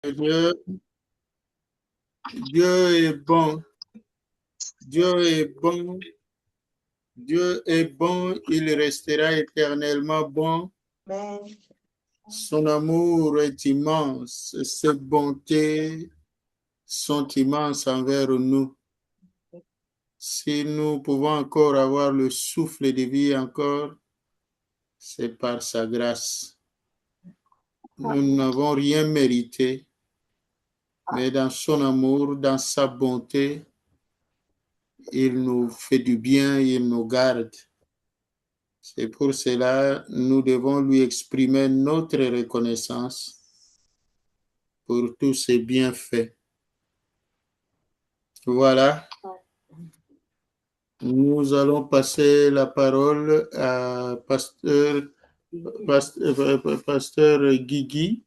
Dieu, Dieu est bon. Dieu est bon. Dieu est bon. Il restera éternellement bon. Amen. Son amour est immense. Ses bontés sont immenses envers nous. Si nous pouvons encore avoir le souffle de vie encore, c'est par sa grâce. Nous n'avons rien mérité, mais dans son amour, dans sa bonté, il nous fait du bien, il nous garde. C'est pour cela que nous devons lui exprimer notre reconnaissance pour tous ses bienfaits. Voilà. Nous allons passer la parole à Pasteur Guigui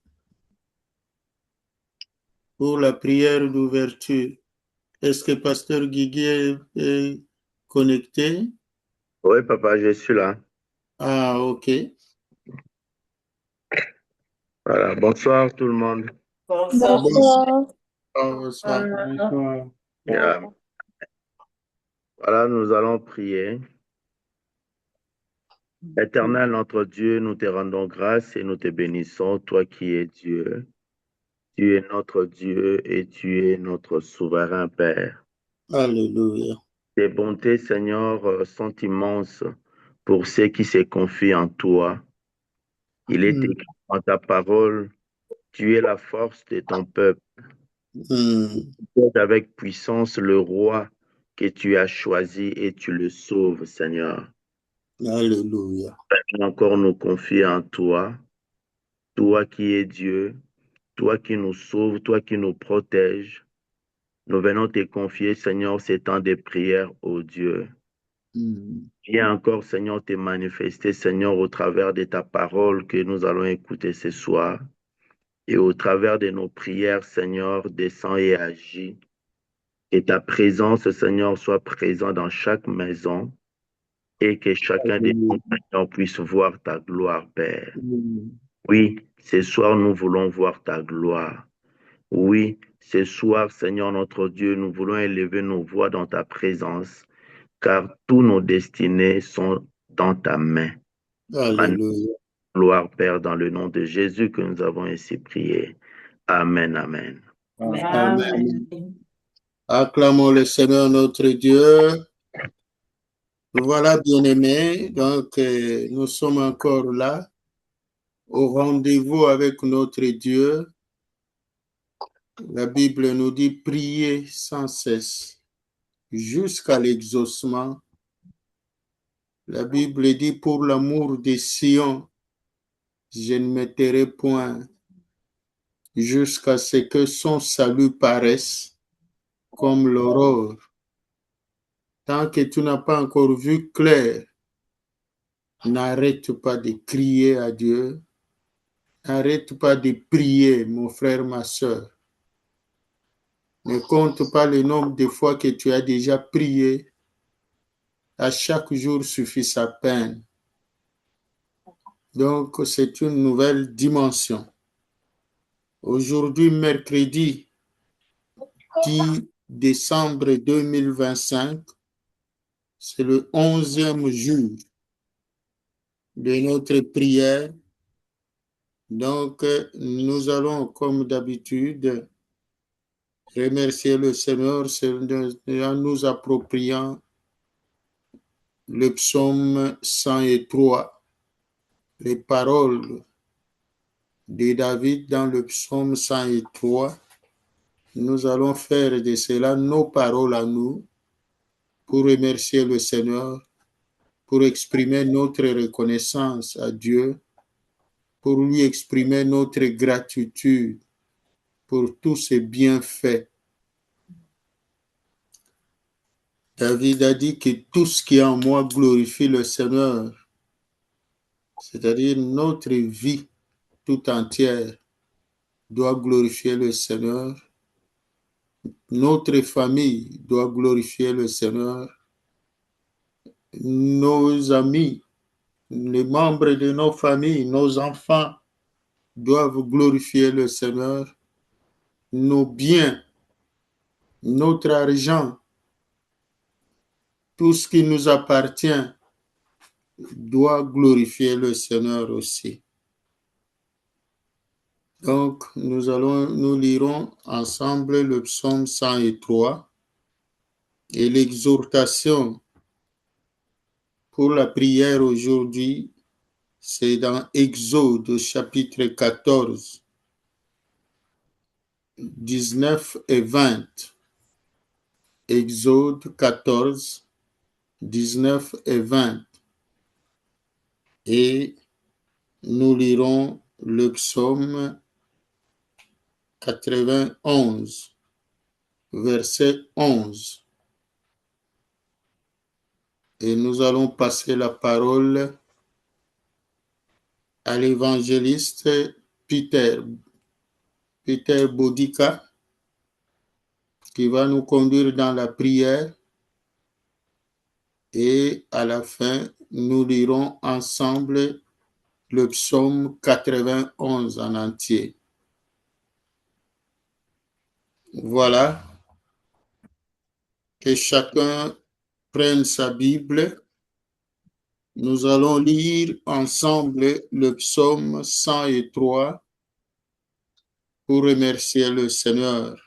pour la prière d'ouverture. Est-ce que Pasteur Guigui est connecté? Oui, papa, je suis là. Ah, ok. Voilà, bonsoir tout le monde. Bonsoir. Bonsoir. Voilà, nous allons prier. Éternel, notre Dieu, nous te rendons grâce et nous te bénissons, toi qui es Dieu. Tu es notre Dieu et tu es notre souverain Père. Alléluia. Tes bontés, Seigneur, sont immenses pour ceux qui se confient en toi. Il est écrit dans ta parole, tu es la force de ton peuple. Tu aides avec puissance le roi que tu as choisi et tu le sauves, Seigneur. Alléluia. Encore nous confier en toi, toi qui es Dieu, toi qui nous sauves, toi qui nous protèges. Nous venons te confier, Seigneur, ces temps de prière, ô Dieu. Viens encore, Seigneur, te manifester, Seigneur, au travers de ta parole que nous allons écouter ce soir. Et au travers de nos prières, Seigneur, descends et agis. Que ta présence, Seigneur, soit présente dans chaque maison et que chacun de nous, Seigneur, puisse voir ta gloire, Père. Oui, ce soir, nous voulons voir ta gloire. Oui, ce soir, Seigneur notre Dieu, nous voulons élever nos voix dans ta présence, car tous nos destinées sont dans ta main. Alléluia. Gloire, Père, dans le nom de Jésus que nous avons ainsi prié. Amen, amen. Amen. Acclamons le Seigneur notre Dieu. Voilà, bien-aimés, donc nous sommes encore là, au rendez-vous avec notre Dieu. La Bible nous dit prier sans cesse jusqu'à l'exaucement. La Bible dit pour l'amour de Sion, je ne me tairai point jusqu'à ce que son salut paraisse comme l'aurore. Tant que tu n'as pas encore vu clair, n'arrête pas de crier à Dieu. N'arrête pas de prier, mon frère, ma soeur. Ne compte pas le nombre de fois que tu as déjà prié. À chaque jour suffit sa peine. Donc, c'est une nouvelle dimension. Aujourd'hui, mercredi 10 décembre 2025, c'est le 11e jour de notre prière. Donc, nous allons, comme d'habitude, remercier le Seigneur en nous appropriant le psaume 103, les paroles de David dans le psaume 103. Nous allons faire de cela nos paroles à nous pour remercier le Seigneur, pour exprimer notre reconnaissance à Dieu, pour lui exprimer notre gratitude pour tous ses bienfaits. David a dit que tout ce qui est en moi glorifie le Seigneur, c'est-à-dire notre vie tout entière doit glorifier le Seigneur. Notre famille doit glorifier le Seigneur. Nos amis, les membres de nos familles, nos enfants doivent glorifier le Seigneur. nos biens, notre argent, tout ce qui nous appartient doit glorifier le Seigneur aussi. Donc, nous lirons ensemble le psaume 103 et l'exhortation pour la prière aujourd'hui, c'est dans Exode chapitre 14, 19 et 20. Exode 14, 19 et 20. Et nous lirons le psaume 91, verset 11. Et nous allons passer la parole à l'évangéliste Peter Bodica, qui va nous conduire dans la prière. Et à la fin, nous lirons ensemble le psaume 91 en entier. Voilà, que chacun prenne sa Bible. Nous allons lire ensemble le psaume 103 pour remercier le Seigneur.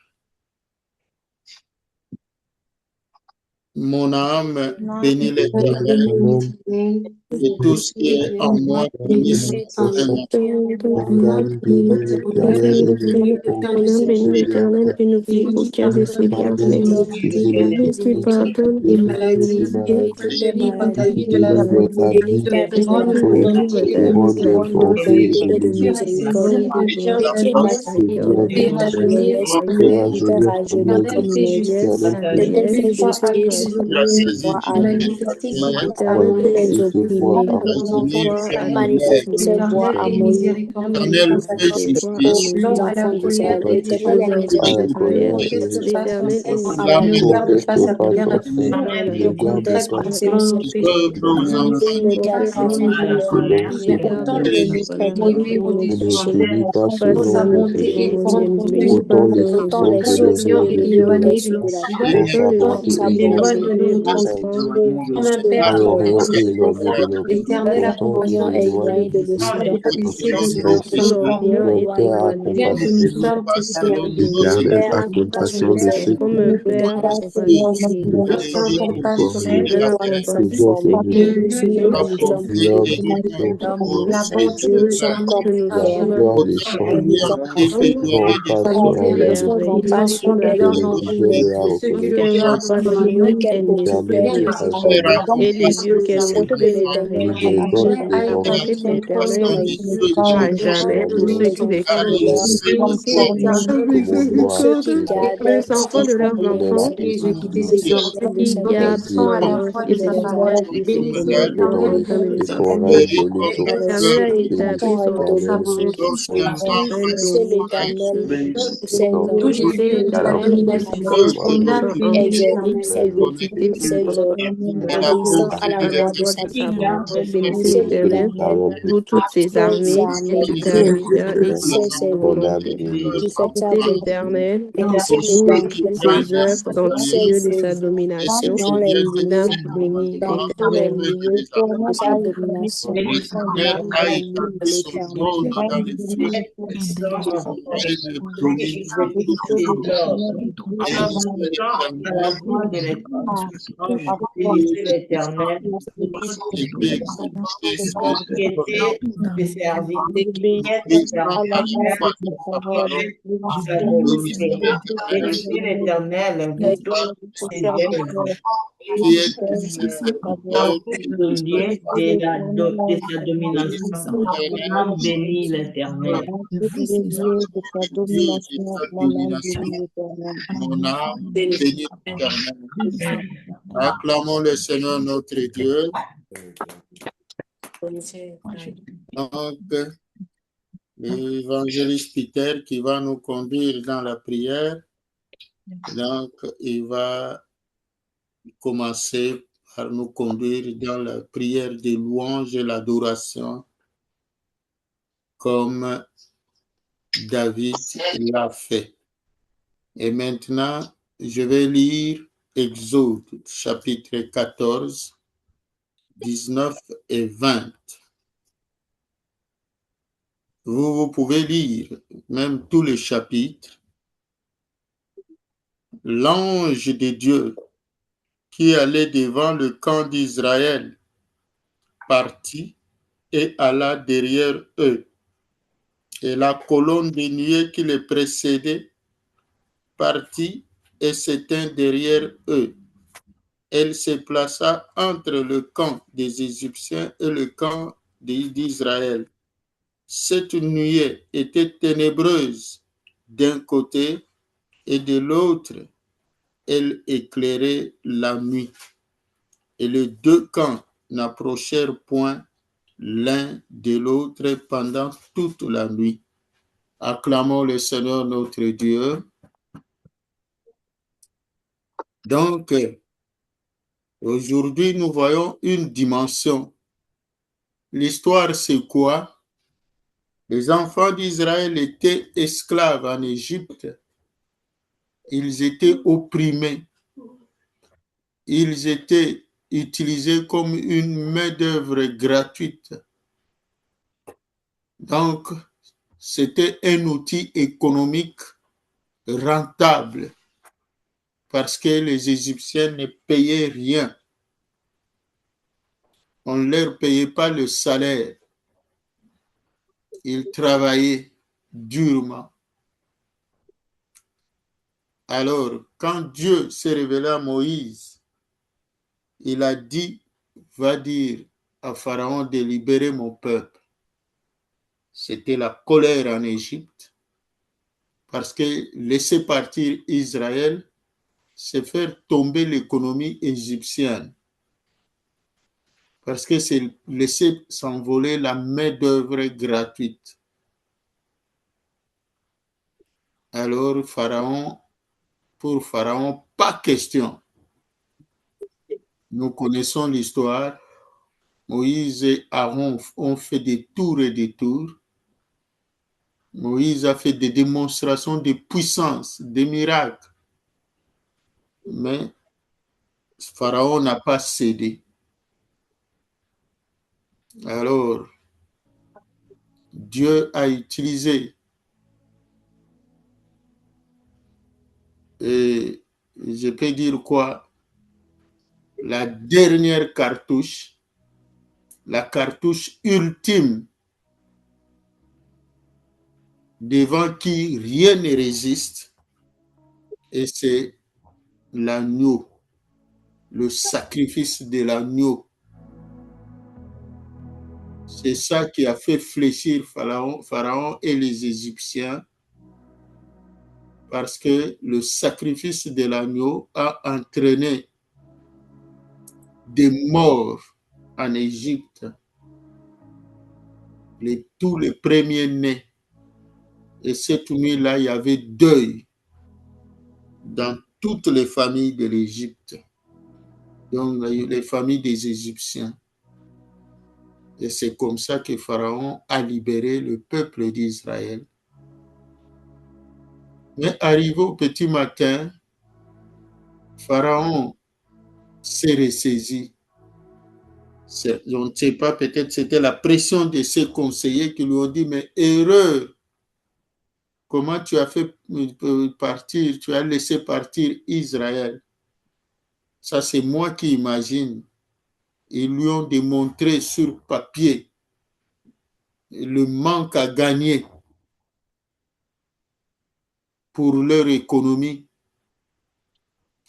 Mon âme bénit l'Éternel et tout ce qui est en moi bénit son Saint-Nom. Mon âme bénit l'Éternel et n'oublie aucun de ses bienfaits. Lui qui pardonne les maladies et toutes les maladies de la vie, et qui délivre de L'Éternel a compassion de ceux comme un père a compassion de et les lieux qu'elle montre les la bonté de l'Éternel à jamais pour ceux qui les craignent. Les enfants de leurs enfants qui gardent son alliance et ses statuts. L'Éternel a établi son ordonnance sur toucher l'Éternel et son angélique et vétusté obéissant à la voix de sa voix. Bénissez l'Éternel, vous toutes ses armées, qui t'amusent et qui sont volonté. Écoutez l'Éternel, vous toutes ses œuvres dans le milieu de sa domination. Bénis l'Éternel. Bénissez l'Éternel, bénis l'Éternel. Mon âme bénit l'Éternel. Acclamons le Seigneur notre Dieu. Donc, l'évangéliste Peter qui va nous conduire dans la prière. Donc, il va commencer par nous conduire dans la prière de louange et l'adoration, comme David l'a fait. Et maintenant, je vais lire Exode, chapitre 14, 19 et 20. Vous pouvez lire même tous les chapitres. L'ange de Dieu qui allait devant le camp d'Israël partit et alla derrière eux. Et la colonne de nuée qui les précédait partit et s'éteint derrière eux. Elle se plaça entre le camp des Égyptiens et le camp d'Israël. Cette nuée était ténébreuse d'un côté et de l'autre, elle éclairait la nuit. Et les deux camps n'approchèrent point l'un de l'autre pendant toute la nuit. Acclamons le Seigneur notre Dieu. Donc, aujourd'hui, nous voyons une dimension. L'histoire, c'est quoi? Les enfants d'Israël étaient esclaves en Égypte. Ils étaient opprimés. Ils étaient utilisés comme une main-d'œuvre gratuite. Donc, c'était un outil économique rentable parce que les Égyptiens ne payaient rien. On ne leur payait pas le salaire. Ils travaillaient durement. Alors, quand Dieu s'est révélé à Moïse, il a dit, va dire à Pharaon de libérer mon peuple. C'était la colère en Égypte, parce que laisser partir Israël, c'est faire tomber l'économie égyptienne. Parce que c'est laisser s'envoler la main-d'œuvre gratuite. Alors, pour Pharaon, pas question. Nous connaissons l'histoire. Moïse et Aaron ont fait des tours et des tours. Moïse a fait des démonstrations de puissance, des miracles. Mais Pharaon n'a pas cédé. Alors, Dieu a utilisé, et je peux dire quoi, la dernière cartouche, la cartouche ultime devant qui rien ne résiste, et c'est l'agneau, le sacrifice de l'agneau. C'est ça qui a fait fléchir Pharaon et les Égyptiens, parce que le sacrifice de l'agneau a entraîné des morts en Égypte. Tous les premiers-nés. Et cette nuit-là, il y avait deuil dans toutes les familles de l'Égypte, donc les familles des Égyptiens. Et c'est comme ça que Pharaon a libéré le peuple d'Israël. Mais arrivé au petit matin, Pharaon s'est ressaisi. Je ne sais pas, peut-être c'était la pression de ses conseillers qui lui ont dit, mais erreur, comment tu as fait partir, tu as laissé partir Israël? Ça, c'est moi qui imagine. Ils lui ont démontré sur papier le manque à gagner pour leur économie.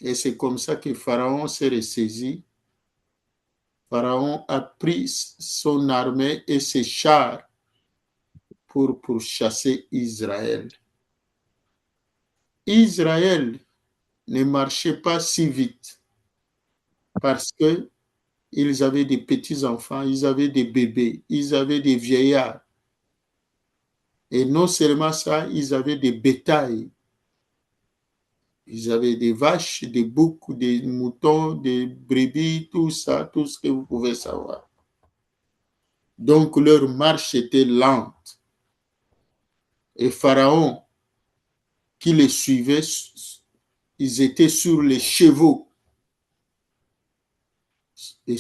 Et c'est comme ça que Pharaon s'est ressaisi. Pharaon a pris son armée et ses chars pour chasser Israël. Israël ne marchait pas si vite parce que ils avaient des petits-enfants, ils avaient des bébés, ils avaient des vieillards. Et non seulement ça, ils avaient des bétails. Ils avaient des vaches, des boucs, des moutons, des brebis, tout ça, tout ce que vous pouvez savoir. Donc leur marche était lente. Et Pharaon qui les suivaient, ils étaient sur les chevaux. Et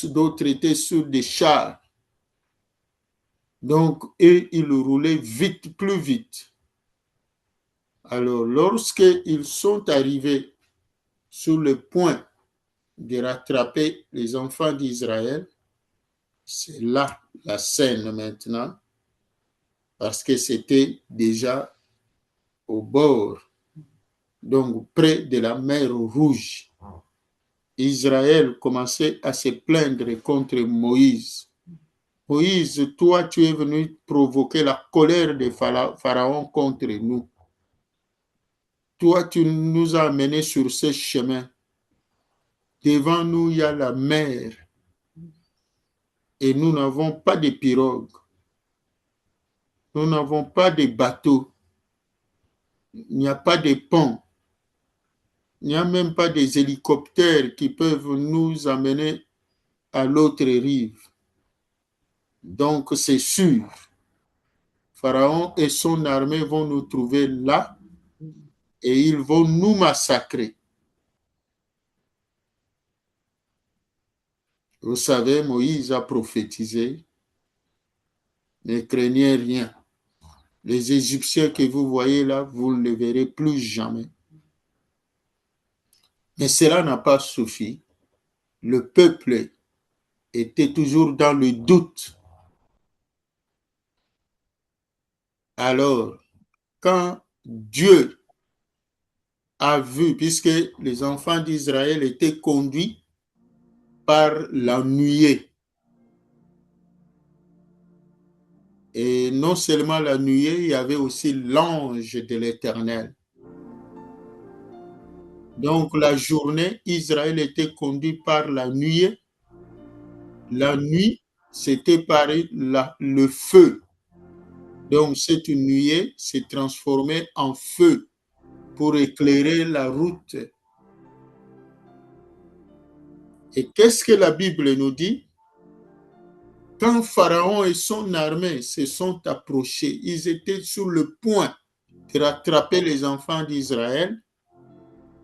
d'autres étaient sur des chars. Donc, eux, ils roulaient vite, plus vite. Alors, lorsqu'ils sont arrivés sur le point de rattraper les enfants d'Israël, c'est là la scène maintenant, parce que c'était déjà au bord, donc près de la mer Rouge. Israël commençait à se plaindre contre Moïse. Moïse, toi, tu es venu provoquer la colère de Pharaon contre nous. Toi, tu nous as amenés sur ce chemin. Devant nous, il y a la mer. Et nous n'avons pas de pirogues. Nous n'avons pas de bateaux. Il n'y a pas de pont. Il n'y a même pas des hélicoptères qui peuvent nous amener à l'autre rive. Donc, c'est sûr, Pharaon et son armée vont nous trouver là et ils vont nous massacrer. Vous savez, Moïse a prophétisé, ne craignez rien. Les Égyptiens que vous voyez là, vous ne les verrez plus jamais. Mais cela n'a pas suffi. Le peuple était toujours dans le doute. Alors, quand Dieu a vu, puisque les enfants d'Israël étaient conduits par la nuée, et non seulement la nuée, il y avait aussi l'ange de l'Éternel. Donc la journée, Israël était conduit par la nuée. La nuit, c'était par le feu. Donc cette nuée s'est transformée en feu pour éclairer la route. Et qu'est-ce que la Bible nous dit? Quand Pharaon et son armée se sont approchés, ils étaient sur le point de rattraper les enfants d'Israël.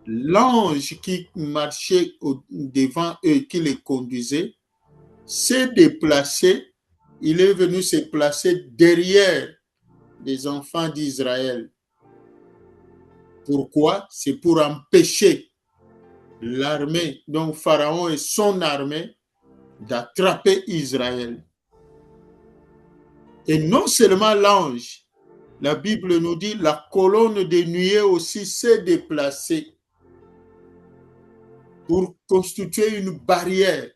L'ange qui marchait devant eux, qui les conduisait, s'est déplacé. Il est venu se placer derrière les enfants d'Israël. Pourquoi? C'est pour empêcher l'armée, donc Pharaon et son armée, d'attraper Israël. Et non seulement l'ange, la Bible nous dit la colonne de nuée aussi s'est déplacée pour constituer une barrière.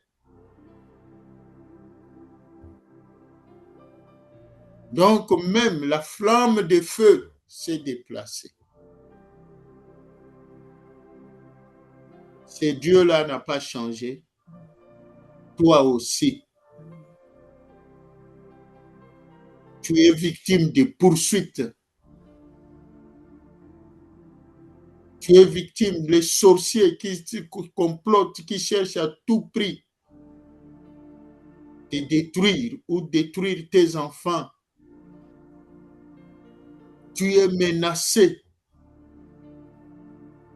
Donc même la flamme de feu s'est déplacée. Ce Dieu-là n'a pas changé. Toi aussi. Tu es victime de poursuites. Tu es victime des sorciers qui complotent, qui cherchent à tout prix de détruire ou détruire tes enfants. Tu es menacé.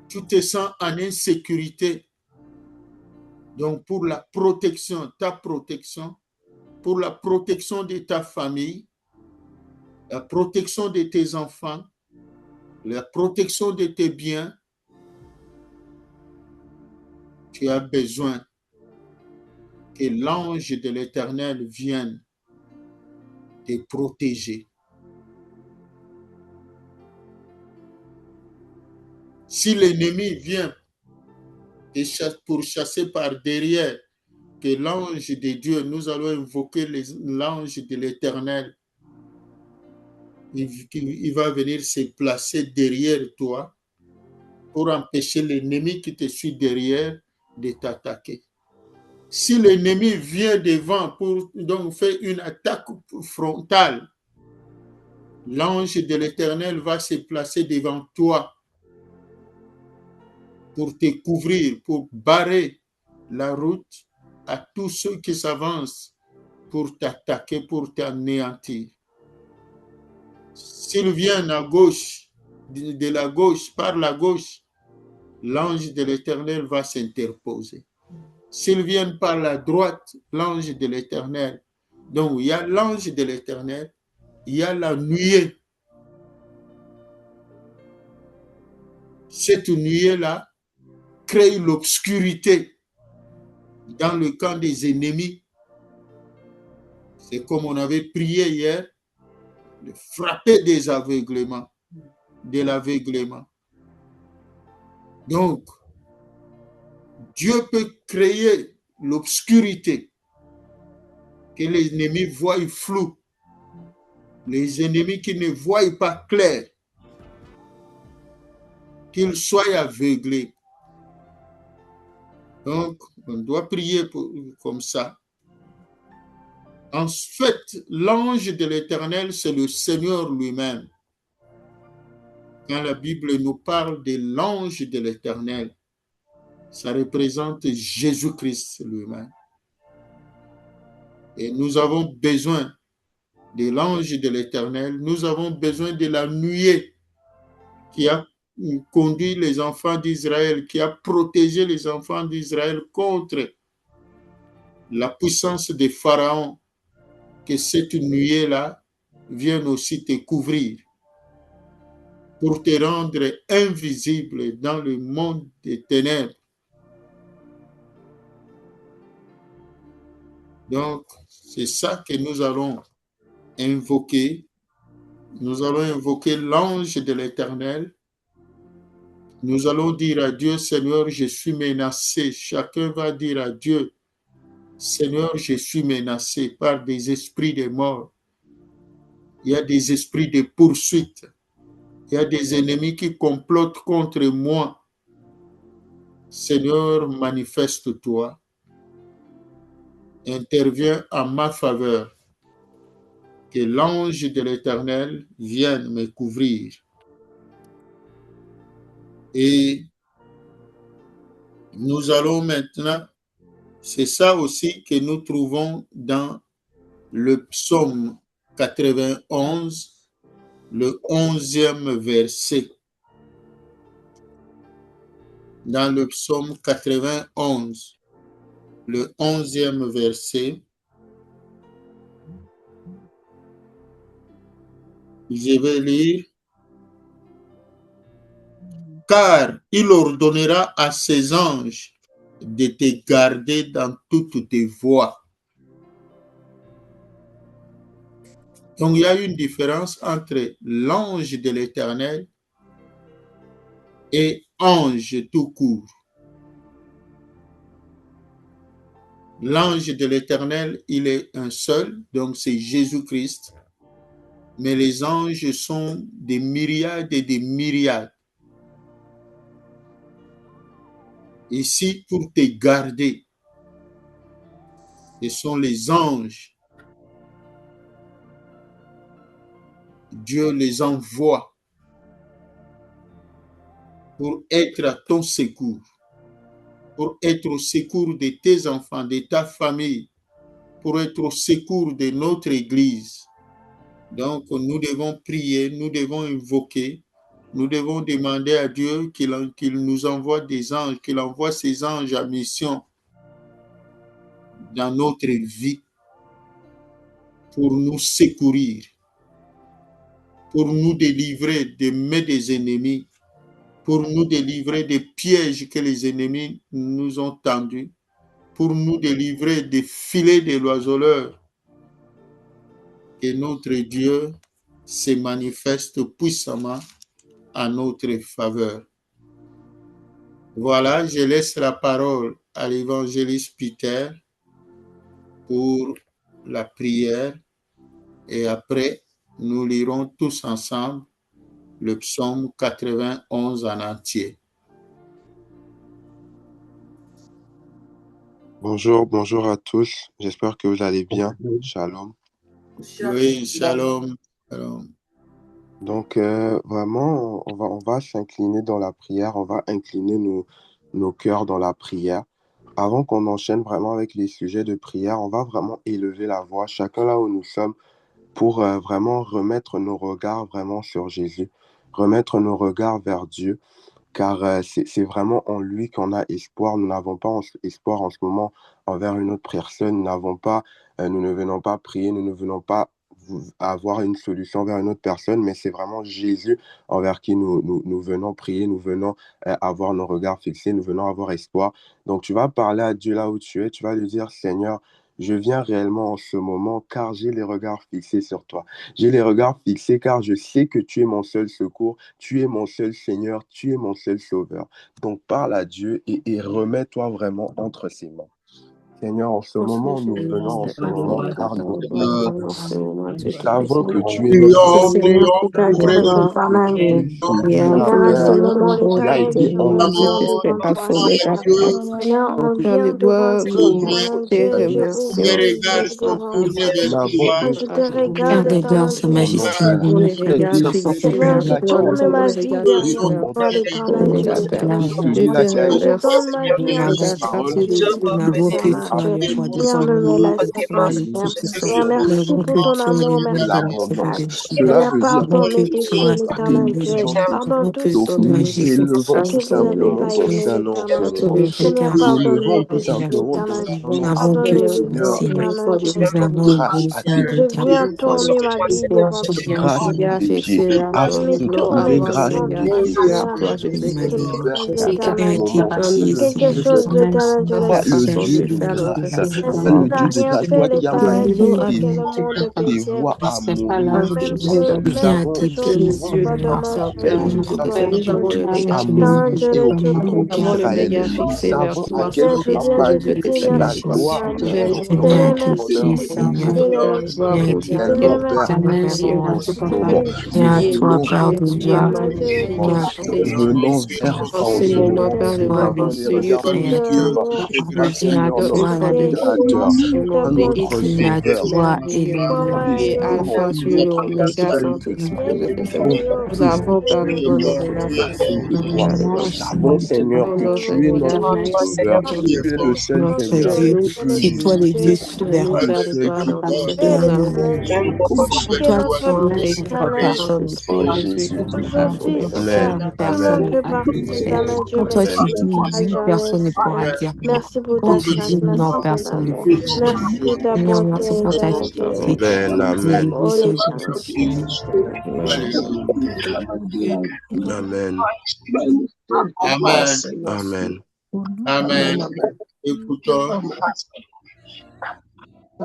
Tu te sens en insécurité. Donc pour la protection, ta protection, pour la protection de ta famille, la protection de tes enfants, la protection de tes biens, tu as besoin que l'ange de l'Éternel vienne te protéger. Si l'ennemi vient pour chasser par derrière, que l'ange de Dieu, nous allons invoquer l'ange de l'Éternel. Il va venir se placer derrière toi pour empêcher l'ennemi qui te suit derrière de t'attaquer. Si l'ennemi vient devant pour donc faire une attaque frontale, l'ange de l'Éternel va se placer devant toi pour te couvrir, pour barrer la route à tous ceux qui s'avancent pour t'attaquer, pour t'anéantir. S'ils viennent à gauche, de la gauche, par la gauche, l'ange de l'Éternel va s'interposer. S'ils viennent par la droite, l'ange de l'Éternel. Donc, il y a l'ange de l'Éternel, il y a la nuée. Cette nuée-là crée l'obscurité dans le camp des ennemis. C'est comme on avait prié hier, de frapper des aveuglements, de l'aveuglement. Donc, Dieu peut créer l'obscurité, que les ennemis voient flou, les ennemis qui ne voient pas clair, qu'ils soient aveuglés. Donc, on doit prier comme ça. En fait, l'ange de l'Éternel, c'est le Seigneur lui-même. Quand la Bible nous parle de l'ange de l'Éternel, ça représente Jésus-Christ lui-même. Et nous avons besoin de l'ange de l'Éternel, nous avons besoin de la nuée qui a conduit les enfants d'Israël, qui a protégé les enfants d'Israël contre la puissance des pharaons, que cette nuée-là vienne aussi te couvrir pour te rendre invisible dans le monde des ténèbres. Donc, c'est ça que nous allons invoquer. Nous allons invoquer l'ange de l'Éternel. Nous allons dire à Dieu, Seigneur, je suis menacé. Chacun va dire à Dieu, Seigneur, je suis menacé par des esprits de mort. Il y a des esprits de poursuite. Il y a des ennemis qui complotent contre moi. Seigneur, manifeste-toi. Interviens en ma faveur. Que l'ange de l'Éternel vienne me couvrir. Et nous allons maintenant, c'est ça aussi que nous trouvons dans le psaume 91, le 11e verset. Dans le psaume 91, le 11e verset, je vais lire. Car il ordonnera à ses anges de te garder dans toutes tes voies. Donc, il y a une différence entre l'ange de l'Éternel et ange tout court. L'ange de l'Éternel, il est un seul, donc c'est Jésus-Christ. Mais les anges sont des myriades et des myriades. Ici, pour te garder, ce sont les anges. Dieu les envoie pour être à ton secours, pour être au secours de tes enfants, de ta famille, pour être au secours de notre Église. Donc, nous devons prier, nous devons invoquer, nous devons demander à Dieu qu'il nous envoie des anges, qu'il envoie ses anges à mission dans notre vie pour nous secourir, pour nous délivrer des mains des ennemis, pour nous délivrer des pièges que les ennemis nous ont tendus, pour nous délivrer des filets des oiseleurs. Que notre Dieu se manifeste puissamment à notre faveur. Voilà, je laisse la parole à l'évangéliste Peter pour la prière et après, nous lirons tous ensemble le psaume 91 en entier. Bonjour à tous. J'espère que vous allez bien. Shalom. Oui, shalom. Shalom. Donc, vraiment, on va s'incliner dans la prière. On va incliner nos cœurs dans la prière. Avant qu'on enchaîne vraiment avec les sujets de prière, on va vraiment élever la voix, chacun là où nous sommes, pour vraiment remettre nos regards vraiment sur Jésus. remettre nos regards vers Dieu, car c'est vraiment en lui qu'on a espoir. Nous n'avons pas espoir en ce moment envers une autre personne. Nous ne venons pas prier, nous ne venons pas avoir une solution vers une autre personne, mais c'est vraiment Jésus envers qui nous venons prier, nous venons avoir nos regards fixés, nous venons avoir espoir. Donc tu vas parler à Dieu là où tu es, tu vas lui dire, Seigneur, je viens réellement en ce moment car j'ai les regards fixés sur toi. J'ai les regards fixés car je sais que tu es mon seul secours, tu es mon seul Seigneur, tu es mon seul Sauveur. Donc parle à Dieu et remets-toi vraiment entre ses mains. Seigneur, en ce moment, nous venons en ce moment car nous savons que tu es notre Prions, Seigneur. prions pour Tu es la Regarde à ce paix. moment, Tu as l'Éternel, dit je en viens Maman, devant toi. Dieu, Seigneur, on donc, vient devant toi, éternel Dieu, je mes ouvre les regards yeux sont devant tournés toi. vers nous avons toi. une Je te regarde, Garde de gloire, éternel Sa Dieu, je te Majesté, nous prie. venons très près de Dieu, toi, Seigneur, Seigneur. je celui-là qui a tourne ma promis vie de derrière nous toi, confier l'éternel Dieu, je te prie. celui-là qui a Je donne exaucé ma vie Nous à n'avons toi, parole nous n'avons que éternel toi, Dieu. le roi des Rien rois, ne le me roi laisse des rois, pas, le Père. Tout-Puissant. Seigneur, Nous merci avons pour que ton toi, le amour, Dieu de merci pour ta l'Alphabet l'abondance. grâce. Juda. Cela Seigneur, veut dire Nous avons pardonne que mes que péchés, toi, que Seigneur l'éternel des Dieu. gens. Pardonne Nous avons tous que donc ceux toi, nous Jésus-Christ, élevons que tout notre vous avez Sauveur. simplement pas ton aimé, Saint-Nom ce l'éternel Notre Dieu. moment. Seigneur, regard Nous sur pardonne-les, élevons tout toi, péchés, simplement ton l'éternel Dieu. nous Saint-Nom. n'avons que Pardonne-les, toi, Seigneur, Seigneur. l'éternel Dieu. Nous avons grâce à besoin tes de Je ta viens pieds, présence. tourner ma vie devant toi. grâce à tes pieds, à Tourner se tout trouver devant grâce à toi, tes pieds, Seigneur. Quelque Marie. chose Viens d'éternel Dieu. tes moment. pieds, Quelque Seigneur. chose d'éternel Dieu, Toi, le laisse-moi Dieu de tomber. grâce, Même toi, s'il le n'a Dieu de rien grâce, fait, toi qui as l'éternel Dieu, à manifesté quel monde de tes péchés. voix à mourir. Même si Nous Viens à avons tes quelque pieds, chose soit Seigneur. dommage, quelle quelque chose soit relation injuste. à Éternel Moïse Dieu, et ne au te peuple coupe pas. d'Israël. Nous savons à quelle Mais je viens campagne de te dire Tu es la merci, Jésus. gloire, éternel. Viens à Seigneur, tes merci. pieds, l'honneur, Seigneur. Seigneur, Viens à merci. tes tellement Seigneur, pieds, merci. pertinent en ce moment. Viens Nous à toi, venons Père de gloire. Éternel Dieu, je te Viens à toi, prie. nous venons vers toi en ce Je moment. te Nous loue. avons les regards Je te Créateur. fixés honore. sur toi, Viens à Seigneur, toi, notre la Créateur, Je notre t'aime. Viens à Sauveur. toi, Sois Elohim. ma Et Dieu. nous notre seul Viens te espoir de toi. Nous savons, Seigneur, que tu es notre Sauveur, tu es le seul Notre Seigneur, Dieu, tu es c'est toi le Dieu Jésus-Christ, souverain. le seul qui peut Fais Éternel, l'éternel Dieu. sans Que toi, notre vie, éternel Dieu. personne ne peut en agir. Jésus. Aujourd'hui, Sans Père, Amen. toi, il ne manque personne Amen. ne que peut partie, faire. éternel Dieu, Quand mais toi tu Amen. tu ne dis pourras oui, jamais, personne ne Seigneur. pourra dire non. Merci pour Quand ta tu grâce, dis non, merci pour ton personne ne amour. peut dire non. Merci ta Seigneur, bonté, merci pour ta éternel Dieu. fidélité. Amen. Amen. Oui, Oh, c'est l'éternel Jésus. Dieu, je te Amen. Amen. Amen. Amen. Écoutons.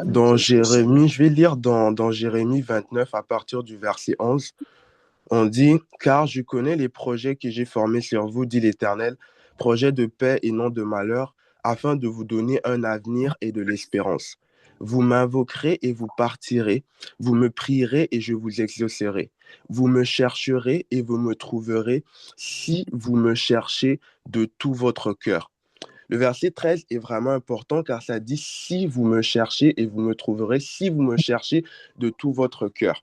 Dans Jérémie, je vais lire dans Jérémie 29 à partir du verset 11. On dit, car je connais les projets que j'ai formés sur vous, dit l'Éternel, projets de paix et non de malheur, afin de vous donner un avenir et de l'espérance. Vous m'invoquerez et vous partirez, vous me prierez et je vous exaucerai. Vous me chercherez et vous me trouverez si vous me cherchez de tout votre cœur. Le verset 13 est vraiment important car ça dit si vous me cherchez et vous me trouverez, si vous me cherchez de tout votre cœur.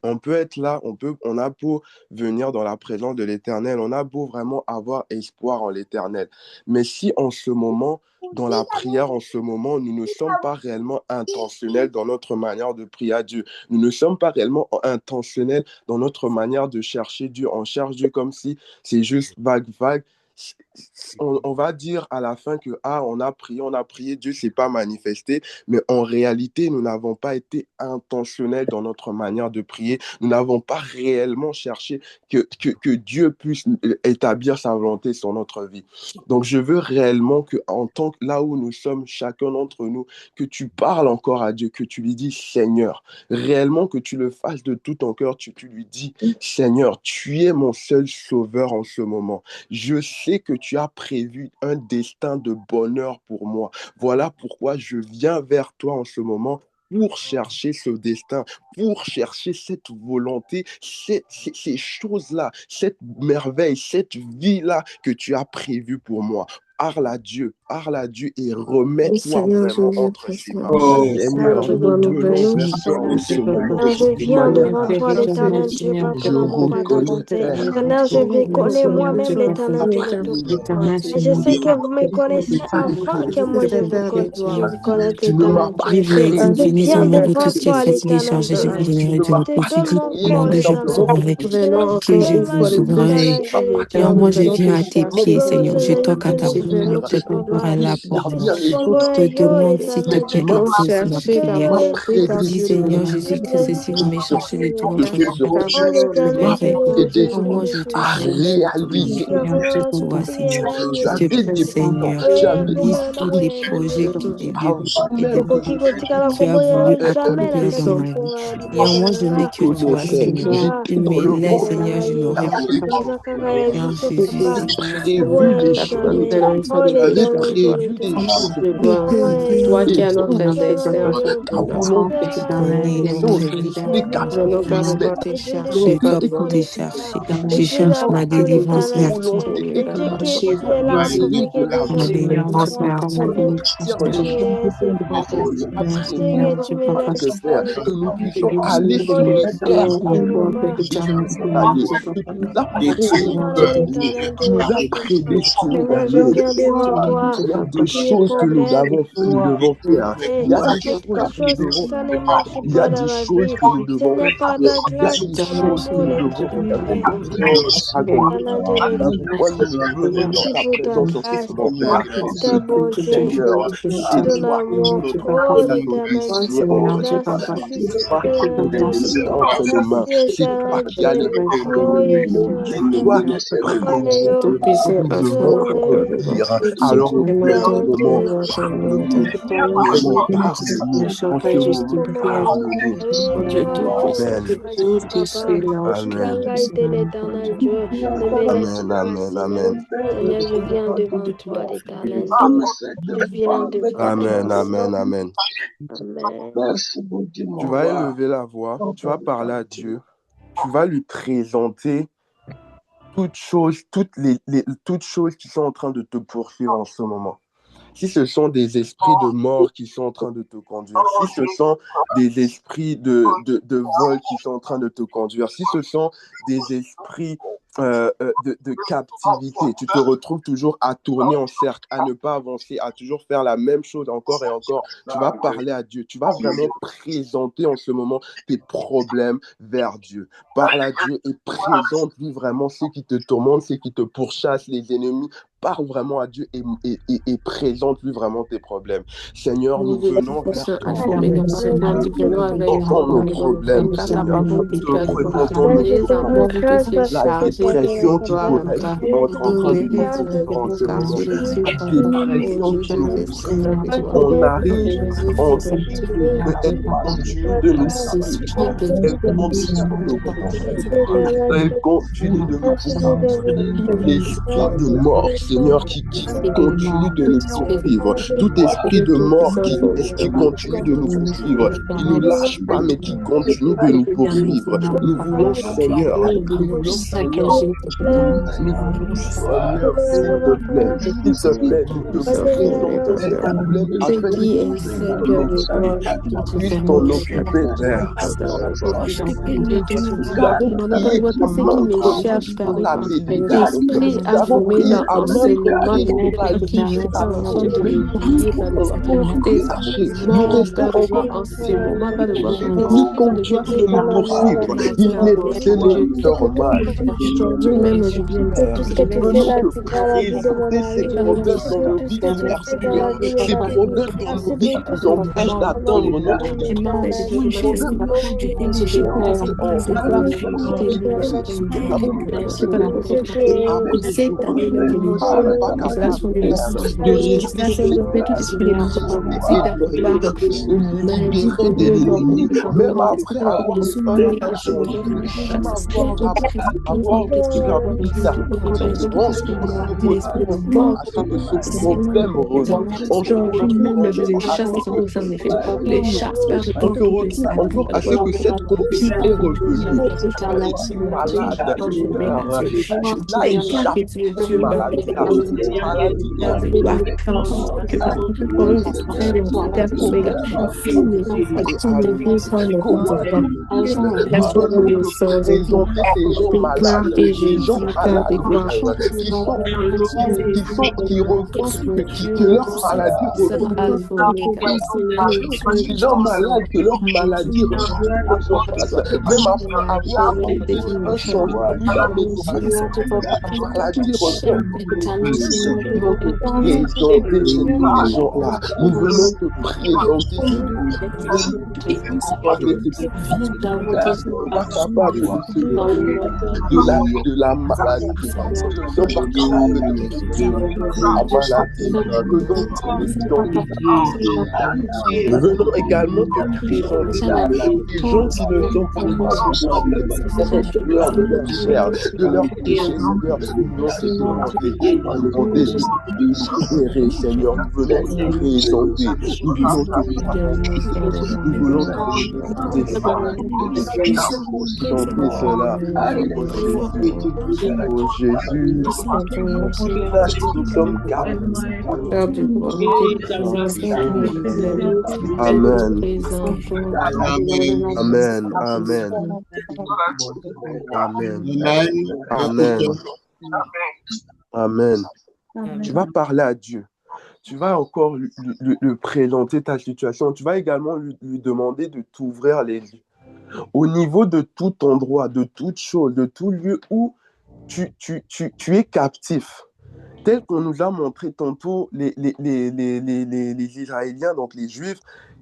On peut être là, on a beau venir dans la présence de l'Éternel, on a beau vraiment avoir espoir en l'Éternel. Mais si en ce moment, dans la prière, en ce moment, nous ne sommes pas réellement intentionnels dans notre manière de prier à Dieu, nous ne sommes pas réellement intentionnels dans notre manière de chercher Dieu, on cherche Dieu comme si c'est juste vague, vague. On va dire à la fin que on a prié, Dieu s'est pas manifesté, mais en réalité, nous n'avons pas été intentionnels dans notre manière de prier. Nous n'avons pas réellement cherché que Dieu puisse établir sa volonté sur notre vie. Donc, je veux réellement que, en tant que là où nous sommes, chacun d'entre nous, que tu parles encore à Dieu, que tu lui dis Seigneur, réellement que tu le fasses de tout ton cœur, tu lui dis Seigneur, tu es mon seul sauveur en ce moment. Je sais que tu as prévu un destin de bonheur pour moi. Voilà pourquoi je viens vers toi en ce moment pour chercher ce destin, pour chercher cette volonté, ces choses-là, cette merveille, cette vie-là que tu as prévue pour moi. Parle à Dieu parle à Dieu et Oui, remets-toi Seigneur, je vraiment viens entre ses mains. présenter mon Oh, Seigneur, Seigneur, je nous dois nous venons bénir, vers toi en Seigneur. ce moment. Seigneur, je viens devant toi, l'Éternel Dieu, Seigneur, parce je qu'on Je ne peut pas reconnais, t'apporter. Père, Seigneur, je prie, vais connaître Seigneur, moi-même, tu vas l'Éternel Dieu, faire le ta Tout-Puissant. éternel, Et je Seigneur, sais Dieu. que vous me connaissez avant que moi je vous Père de gloire. je connaître tu ne m'as l'Éternel pas Dieu. Vive les Et dignes, je créé bénis viens au nom de devant tous qui êtes toi, fatigués, l'Éternel chargés, Dieu. je vous tu libère ne de m'as vos Je te pas donne conflits. mon Au créé nom corps, de Jésus, l'Éternel simplement Dieu. souverain, pour Je faire mets un que entre je tes vous mains, sacrifice. souverain. Tu l'Éternel ne Dieu, m'as le pas Et en temps. moi, créé je viens à tes simplement Tu pieds, peux pour Seigneur. Je recevoir toque à Dieu, ta nous servir, prions, porte, nous je prions, t'ouvre gloire. la pour porte. servir les Bongo autres, Je te yo, demande s'il te l'Éternel mais Dieu, plaît tu m'as que d'écouter ma que prière. m'as que Dis l'Éternel Dieu, Seigneur que Jésus que que si vous me cherchez de tout et votre que cœur, je Oh puisse te l'Éternel Dieu, trouverai. aider. En moi, je Jésus-Christ, te À cherche, je te réaliser tu as trouve, je vraiment te toute vois, prière Seigneur. là, tu Je te avais prie, des plans, Seigneur. tu oui, avais des Lise tous les gouvernement, projets choses qui débutent avant et même que Iko que kiko tika la tu as kobo ya voulu jamais la accomplir dans tête ma vie. pour la Et en moi, je n'ai tu bidon que toi, connaissais, Seigneur. là. Tu j'étais dans me le laisses, ventre Seigneur, je me Aïe, de réponds. ma Isa mère. kaka Seigneur existe Tu Jésus, pas. avais c'est toi, Oh prévu Seigneur. des choses, jamais. Oh tu avais l'Éternel Dieu le prévu des Tout-Puissant. choses Oh Toi qui et es Jésus, notre donc, adversaire, Dieu, ta volonté je te Père, connais, était moi je aujourd'hui vis tu dans es et ta Dieu, Je qu'accomplisse dois cette te et Dieu de chercher, tout, toi et volonté pour Dieu te de tout chercher. là. dans Et Je Dieu cherche ma d'amour, délivrance l'Éternel vers Dieu. toi. volonté Et et Dieu Cherche qui est dans là ma le pour me mérite de guider ma dans l'argent. tout, délivrance Papa. vers Afin toi. de Et dire Dieu des qui choses est ce afin Papa. de Merci, Dieu Seigneur, que apprendre tu je me prends afin laisses de partie. faire parler, que nous Papa. puissions aller Oh sur les terres l'Éternel où Dieu, toi Papa. tu décides Oh d'aller, que tu nous as Seigneur, prédestinés, l'Éternel tu Dieu, nous as Tout-Puissant. prédestinés Seigneur, je d'aller. viens devant Seigneur, toi. il y a des Tous les choses que problèmes. nous devons faire. Et Il y a des quelque choses que nous chose devons qui ça ne faire. marche Il y a pas dans des ma choses vie. que nous Ce devons n'est faire. pas ta Il y a grâce, des ton choses que amour, nous devons faire. l'Éternel. Oh, accomplir. L'éternel Dieu de C'est pourquoi nous tout-puissant. venons dans Merci ta pour ta présence en ce grâce, moment, Père. ta C'est toi, bonté, Seigneur. et C'est ton toi qui amour. nous Oh donnes la l'Éternel Dieu. nourriture en ce Merci, matin. Fils, C'est toi qui nous Éternel Dieu. laisses entre les mains. Merci, C'est toi Éternel qui as Dieu. les plans Oh pour nous. Yeshua. C'est toi qui Oh prédis Léo. ce que nous devons accomplir. Alors, Père, en ce Éternel moment, Dieu. parle-nous. Parle-nous, parle-nous. En ce moment, parle-nous. Oui, Dieu Tout-Puissant, Amen. tout est Papa. là où je Tu as Amen. gardé l'Éternel Dieu. Ne me laisse Amen. pas, Amen. Seigneur. Amen. Seigneur, je viens devant toi, l'Éternel Dieu. Je viens devant toi, Amen. Amen. Seigneur. Amen. Amen. Tu vas élever la voix. Tu vas parler à Dieu. Tu vas lui présenter toutes choses qui sont en train de te poursuivre en ce moment. Si ce sont des esprits de mort qui sont en train de te conduire, si ce sont des esprits de vol qui sont en train de te conduire, si ce sont des esprits de captivité, tu te retrouves toujours à tourner en cercle, à ne pas avancer, à toujours faire la même chose encore et encore, tu vas parler à Dieu, tu vas vraiment présenter en ce moment tes problèmes vers Dieu. Parle à Dieu et présente-lui vraiment ce qui te tourmente, ce qui te pourchasse, les ennemis. Parle vraiment à Dieu et présente-lui vraiment tes problèmes. Seigneur, nous venons vers toi. Seigneur, Amen. nous venons avec Présentons nos on problèmes, car ta Seigneur. parole Nous te déclare que présentons Seigneur, nos je les te problèmes. amours rends de tous grâce les parce que La tu chargés connais la dépression qui toi parole. mon pourrait cas. Seigneur, être je en te train rends de nous Guéris grâce tous les poursuivre en ce car moment. Jésus La ton nom. parce Oh, dépression je qui nous t'appelle Seigneur poursuit. et que toi. tu On m'aides Oh, arrive, Jésus, on tu es tout oui. elle continue de nous esprit poursuivre. de Elle continue de nous poursuivre. Elle continue de nous Merci de poursuivre. vous. Tout esprit de mort, Seigneur, qui continue de nous poursuivre. Tout esprit de mort qui continue de nous poursuivre. Qui ne lâche pas, mais qui continue de nous poursuivre. Nous voulons, Seigneur, nous voulons, Seigneur, s'il te plaît, nous te présentons ces problèmes ce afin que qui tu est puisses Seigneur t'en de occuper. gloire, Tu qui te puisses permet t'en de occuper, Père. Nous avons prié à tout ce qui maintes me cherche, reprises Père pour de la gloire. délivrance. Esprit Nous avons affamé prié dans à maintes enseignement, reprises pour Seigneur, la qui est délivrance. en train de Mais me nous lier, Père restons de gloire. encore Des attachés. Nous morts, restons Père de gloire, encore en ce attachés à moment, Père de l'ennemi. gloire. L'ennemi Esprit de gloire, continue de nous poursuivre. Il Père n'est de pas de Dieu. normal. Nous Aujourd'hui venons, même, je viens Père. Tout ce que de tu les fais Venons là, te tu dans la vie de mon présenter ces mari. problèmes Merci dans pour nos tout ce vies que tu fais dans personnelles. la vie de Ces ma vie. problèmes dans nos Merci vies pour qui tout nous ce que tu empêchent fais dans ma d'atteindre notre vie, but. l'Éternel. Ces problèmes dans nos vies qui nous empêchent d'avancer. Nous n'avons pas Merci de pour tout ce force que avec notre vie. Nous ne sommes pas oh, capables, Père, de résister et nous libérer de l'ennemi. Même après avoir attendu, même après avoir pris certaines assurances pour se retrouver à ce que ce problème revienne. On se retrouve encore à ce que ce problème nous touche. On se retrouve encore à ce que cette condition est revenue. Tu as été malade, Père. Là, il y a des malades. toute maladie Père de gloire, faire en sorte que par tout problème de santé alimentaire, Oméga, et tout le bien annoncer sans le comme temps tu enfants. le dis. Nous Merci pour venons le te sang de gloire. présenter ces Je gens déclare malades, et je ces gens dis, Père de malades, gloire, Père, qui refusent que leur maladie ça reprenne Alpha Oméga. que leur malade, que leur maladie reprenne son place. Même après avoir apporté un changement à la maison, la maladie revient. Nous venons te présenter ces gens-là. Nous venons te présenter ces gens qui ne sont pas capables de se relever de la maladie. Nous ne sommes pas capables de quitter la maladie. Nous venons t'identifier. Nous venons également te présenter des gens qui ne sont pas capables de leur chair, de leur péché, Seigneur. Nous venons te demander de libérer, Seigneur. Nous venons te présenter. Nous venons te nous voulons chanter cela. Oh Jésus, oh Jésus, nous sommes capables. Père du gloire, nous te présentons tous nos problèmes. Amen. Présentons. Amen. Amen. Amen. Amen. Amen. Tu vas parler à Dieu. Tu vas encore lui présenter ta situation. Tu vas également lui demander de t'ouvrir les yeux. Au niveau de tout endroit, de toute chose, de tout lieu où tu es captif. Tel qu'on nous a montré tantôt, les Israéliens, donc les Juifs,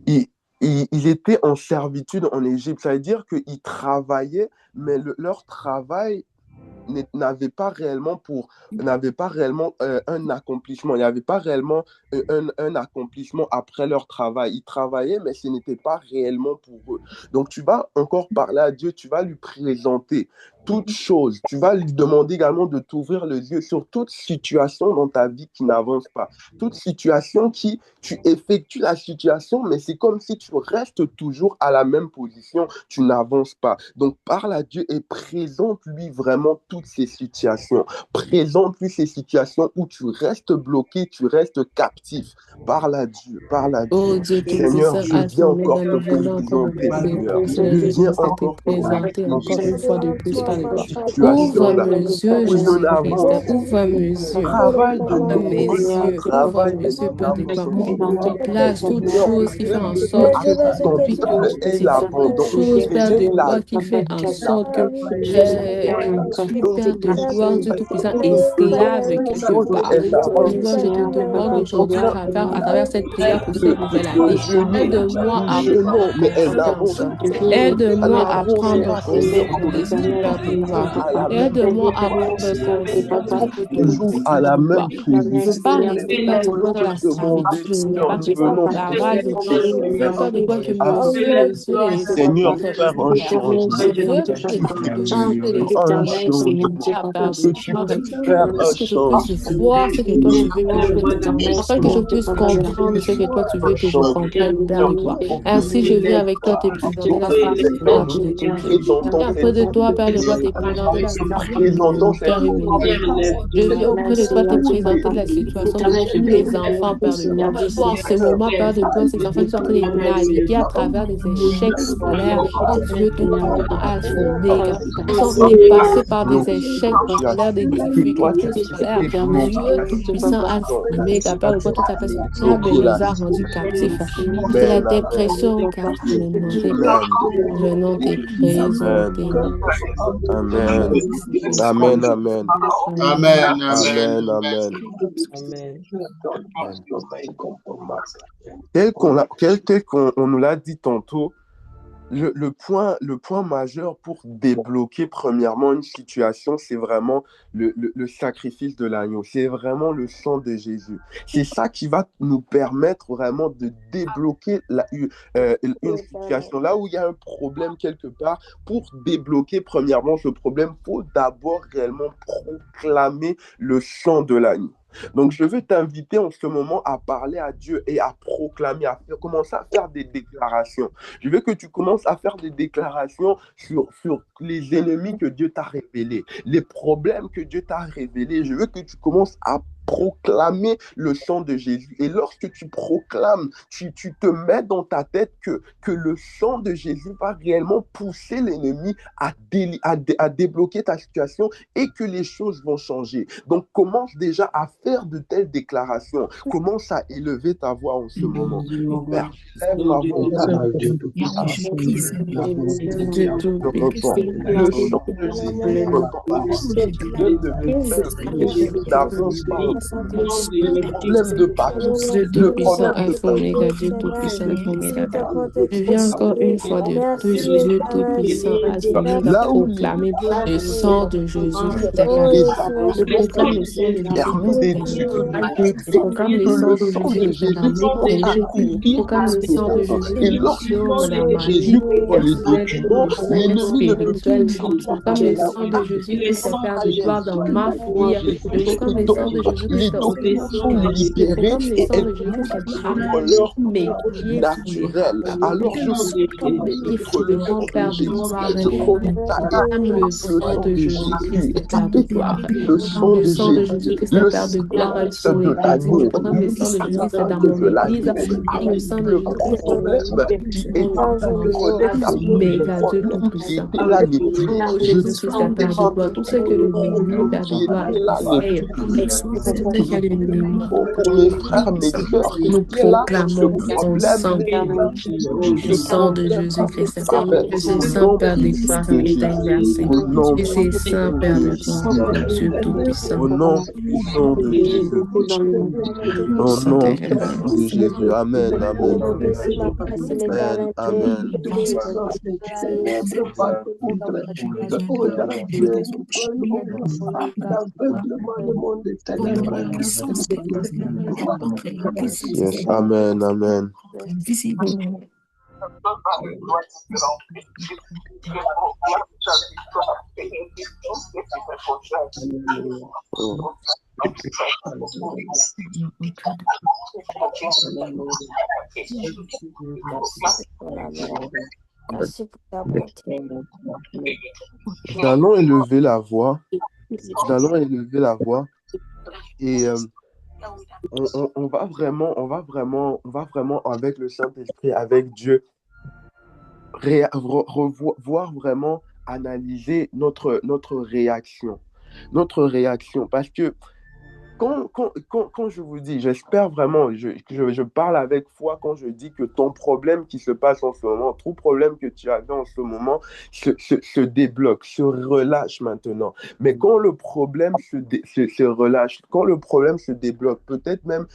ils étaient en servitude en Égypte. Ça veut dire qu'ils travaillaient, mais leur travail n'avait pas réellement un accomplissement. Il n'y avait pas réellement un accomplissement après leur travail. Ils travaillaient, mais ce n'était pas réellement pour eux. Donc, tu vas encore parler à Dieu, tu vas lui présenter toute chose. Tu vas lui demander également de t'ouvrir les yeux sur toute situation dans ta vie qui n'avance pas. Toute situation qui, tu effectues la situation, mais c'est comme si tu restes toujours à la même position, tu n'avances pas. Donc, parle à Dieu et présente-lui vraiment toutes ces situations. Présente-lui ces situations où tu restes bloqué, tu restes captif. Parle à Dieu, parle à Dieu. Oh Dieu Seigneur, Tout-Puissant, je Alpha viens encore Omega, te nous venons encore présenter, Seigneur. Seigneur Je Jésus, viens à te encore te présenter encore une fois de plus par les gloires. situation Ouvre là. mes yeux, Oui, nous Jésus-Christ. n'avons Ouvre mes yeux. travail de Ouvre mes nouveau. yeux. Ouvre Travail mes de yeux, Père de gloire. nouveau. Place toute Seigneur, chose qui fait en sorte que ton oui, peuple est c'est toute l'abandon. chose, Père de Ait la gloire, qui fait en sorte que je suis, Père de gloire, Dieu Tout-Puissant, esclave quelque part. Seigneur, je te demande aujourd'hui à travers cette prière pour cette nouvelle année, aide-moi nous à jeûnons, mais elles faire en n'avancent sorte. toujours. Aide-moi à N'avancent prendre pas, Seigneur. conscience, Père de gloire. À la même Aide-moi à prendre conscience de ton toujours à la même pouvoir. Je ne veux pas position. rester, Père de Nous gloire, venons dans la te demander, servitude. Je ne veux Seigneur, pas nous rester au venons travail. Je veux, Père de gloire, que mes yeux Seigneur, faire un je changement. veux, Père de gloire, que mes yeux les Un clairs, Père de que tu gloire, puisses faire un afin que je puisse changement. voir ce que toi tu veux que je vois, afin que je puisse comprendre ce que toi tu veux que je comprenne, Père de gloire. Ainsi, je viens avec toi te présenter la situation à cause de ton Dieu. Et après de toi, Père de gloire, te présenter la situation de Présentons mon cette cœur humilisé. Je viens auprès de toi te présenter la situation de tous les enfants, Père de gloire. Ou en ce moment, Père de gloire, ces enfants qui sont en train de naviguer à travers des échecs scolaires. Oh Dieu Tout-Puissant, Alpha, Oméga. Ils sont en train de passer par des échecs scolaires, des que toi tu difficultés scolaires. Dieu Tout-Puissant, Alpha, Oméga, Père de gloire, tout à fait, ce diable bloquer la les a rendus captifs. Que la Amen, dépression, car je l'ai demandé. amen, Venons te amen, présenter. amen, amen, amen, Amen, amen, amen. Amen. Tel qu'on nous l'a dit tantôt, le point majeur pour débloquer premièrement une situation, c'est vraiment le sacrifice de l'agneau. C'est vraiment le sang de Jésus. C'est ça qui va nous permettre vraiment de débloquer une situation. Là où il y a un problème quelque part, pour débloquer premièrement ce problème, il faut d'abord réellement proclamer le sang de l'agneau. Donc, je veux t'inviter en ce moment à parler à Dieu et à proclamer, commencer à faire des déclarations. Je veux que tu commences à faire des déclarations sur les ennemis que Dieu t'a révélés, les problèmes que Dieu t'a révélés. Je veux que tu commences à proclamer le sang de Jésus. Et lorsque tu proclames, tu te mets dans ta tête que le sang de Jésus va réellement pousser l'ennemi à débloquer ta situation et que les choses vont changer. Donc, commence déjà à faire de telles déclarations. Commence à élever ta voix en ce moment. Père, lève ma voix au nom de Dieu Tout-Puissant. Dieu Tout-Puissant. Le sang de Jésus n'avance pas. Les problèmes de partout. Dieu Tout-Puissant, Alpha Oméga, Dieu Tout-Puissant, Oméga. Je viens encore une fois de plus, Dieu Tout-Puissant, Alpha Oméga, proclamer le sang de Jésus qui t'éclate. Je proclame le sang de Jésus. Je proclame le sang de Jésus qui est dans mes projets. Je proclame le sang de Jésus qui est sur la magie spirituelle. Je proclame le sang de Jésus qui fait faire de gloire dans ma famille. Je proclame le sang de Jésus qui fait opération. Je proclame le sang de Jésus qui fait paralyser mes pieds naturel. Alors je effrayant, Père de gloire, le sang de Jésus-Christ, Père de gloire, le sang de Jésus-Christ, Père de gloire, sur les bâtiments, pendant le sang de Jésus-Christ dans mon église, le sang de Jésus-Christ, méga Dieu tout-puissant, Jésus-Christ, Père de gloire, tout ce que le milieu, Père de gloire, essaye, nous proclamons ton sang, le sang de Jésus-Christ, que ce sang, Père de gloire, est inversé, que ce sang, Père de gloire, Dieu tout-puissant. Au nom puissant de Jésus. Au nom puissant de Jésus. Amen. Amen. Amen. Amen. Yes, amen, amen. Nous allons élever la voix. Nous allons élever la voix. Et on va vraiment avec le Saint-Esprit, avec Dieu, voir vraiment, analyser notre réaction. Notre réaction. Parce que quand je vous dis, j'espère vraiment, je parle avec foi quand je dis que ton problème qui se passe en ce moment, tout problème que tu avais en ce moment, se débloque, se relâche maintenant. Mais quand le problème se relâche, quand le problème se débloque, peut-être même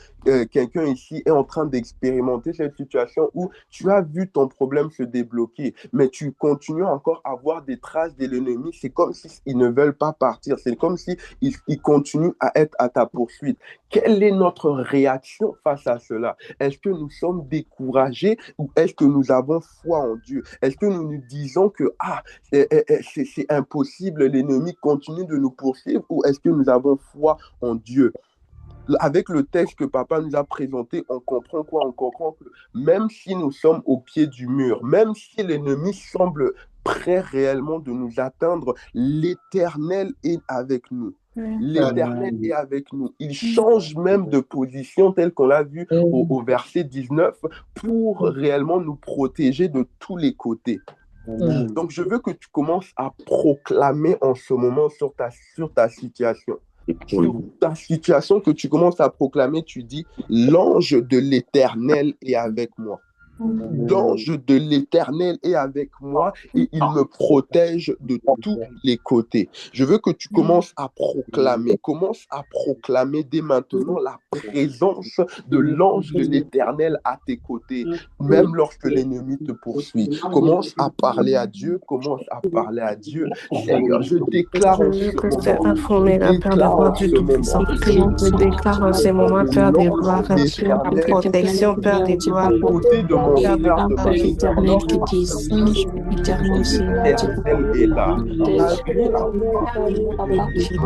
quelqu'un ici est en train d'expérimenter cette situation où tu as vu ton problème se débloquer, mais tu continues encore à voir des traces de l'ennemi. C'est comme s'ils ne veulent pas partir. C'est comme s'ils continuent à être à ta poursuite. Quelle est notre réaction face à cela? Est-ce que nous sommes découragés ou est-ce que nous avons foi en Dieu? Est-ce que nous nous disons que c'est impossible, l'ennemi continue de nous poursuivre, ou est-ce que nous avons foi en Dieu? Avec le texte que papa nous a présenté, on comprend quoi? On comprend que même si nous sommes au pied du mur, même si l'ennemi semble prêt réellement de nous atteindre, l'Éternel est avec nous. L'Éternel est avec nous. Il change même de position, tel qu'on l'a vu au verset 19, pour réellement nous protéger de tous les côtés. Donc, je veux que tu commences à proclamer en ce moment sur ta situation. Sur ta situation que tu commences à proclamer, tu dis « L'ange de l'Éternel est avec moi ». L'ange de l'Éternel est avec moi et il me protège de tous les côtés. Je veux que tu commences à proclamer dès maintenant la présence de l'ange de l'Éternel à tes côtés, même lorsque l'ennemi te poursuit. Commence à parler à Dieu, Seigneur, je déclare en ce moment, Père de gloire, protection, Père de gloire, mon Il y a frère la de parole éternelle qui m'entendre. descend, éternel Seigneur, Dieu, L'Éternel est là. Malgré la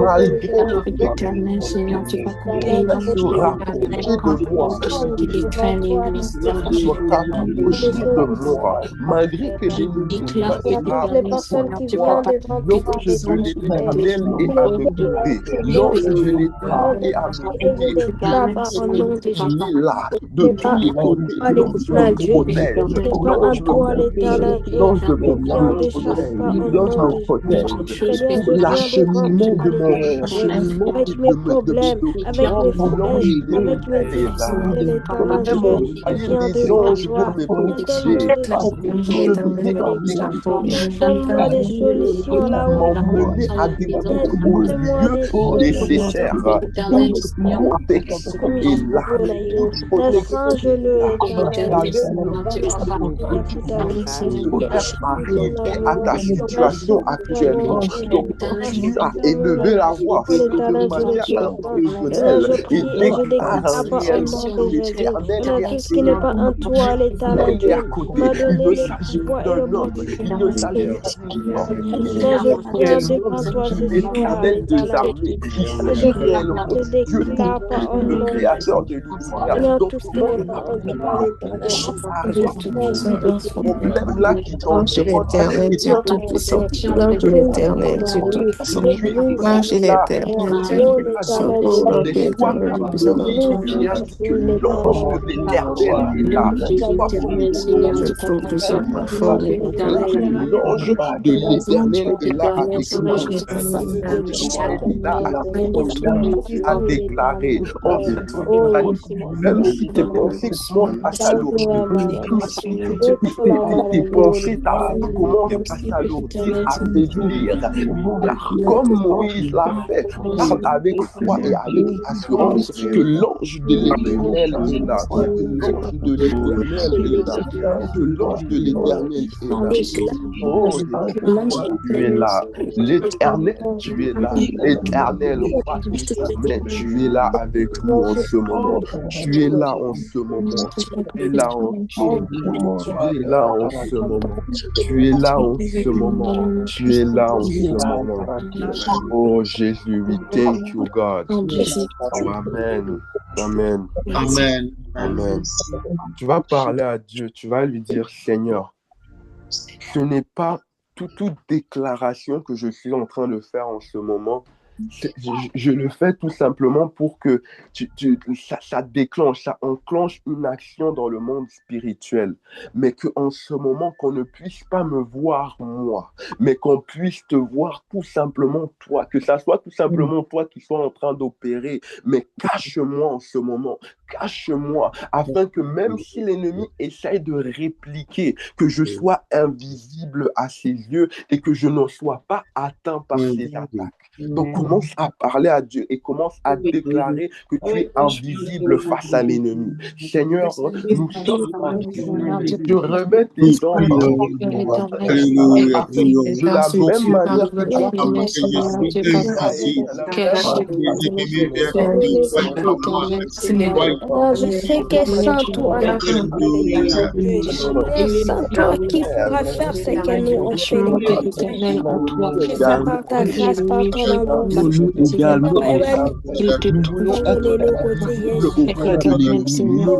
malgré le fait que éternel Seigneur, tu vas compter peut se rapprocher de moi, qui décrète l'église. rapprocher de moi, malgré que l'ennemi Déclare que sera l'éternel contre Seigneur, tu vas moi, pas l'ange de l'Éternel est à mes côtés, l'ange de l'Éternel est à mes côtés, l'ennemi est là, de tous les côtés, l'ange me protège, l'ange me protège, l'ange de me protège, l'ange me protège pour l'acheminement de l'acheminement de mes biens, l'ange de l'Éternel est là. Même envoyer des anges pour me protéger, acheminer en pour m'emmener à au lieu nécessaire. Toute protection est là. Toute protection est là. J'allais me rencontrer qui pourrait arriver à ta situation actuellement. Donc, commence à élever la voix de manière intentionnelle et déclare réellement que l'Éternel est à côté. L'Éternel est à côté. Il ne s'agit pas d'un homme. Il ne s'agit pas d'une femme. Il s'agit réellement de l'Éternel des armées. Il s'agit réellement du Dieu tout-puissant, le créateur de l'univers. Donc, commence à résoudre ce problème-là qui t'environne. l'éternel, Dieu tout-puissant, l'ange de l'éternel, Dieu tout-puissant, l'ange de l'éternel, Dieu tout-puissant, oh l'ange de l'éternel, Dieu puissant, Que l'ange de l'Éternel est là. Dieu tout-puissant, ma foi, L'ange de l'Éternel est là à tes côtés. Il est là à déclarer en même si tes pensées commencent à s'alourdir, tes pensées commencent à s'alourdir, à faiblir, car comme Moïse l'a fait, parle avec foi et avec assurance que l'ange de l'Éternel est là, que l'ange de l'Éternel est là, que l'ange de l'Éternel est là. Oh, tu es là, l'Éternel, tu es là, l'Éternel, roi des armées, tu es là avec nous en ce moment, tu es là en ce moment, tu es là en ce moment, tu es là en ce moment, tu es là en ce moment, tu es là en ce moment. Oh Jésus, we thank you, God. Oh, amen, amen, Amen. amen. Tu vas parler à Dieu, tu vas lui dire, Seigneur, ce n'est pas toute déclaration que je suis en train de faire en ce moment. Je le fais tout simplement pour que ça déclenche, ça enclenche une action dans le monde spirituel. Mais qu'en ce moment, qu'on ne puisse pas me voir moi, mais qu'on puisse te voir tout simplement toi. Que ça soit tout simplement toi qui sois en train d'opérer. Mais cache-moi en ce moment. Cache-moi, afin que même si l'ennemi essaye de répliquer, que je sois invisible à ses yeux et que je ne sois pas atteint par ses attaques. Donc commence à parler à Dieu et commence à déclarer que tu es invisible face à l'ennemi. Seigneur, nous sommes invisibles. Je remets tes anges de la même manière que tu as je sais que sans toi, sans toi qui pourra faire ce que nous on fait. Je fais par ta grâce, par ton amour. Nous également, nous voulons être auprès de l'ennemi.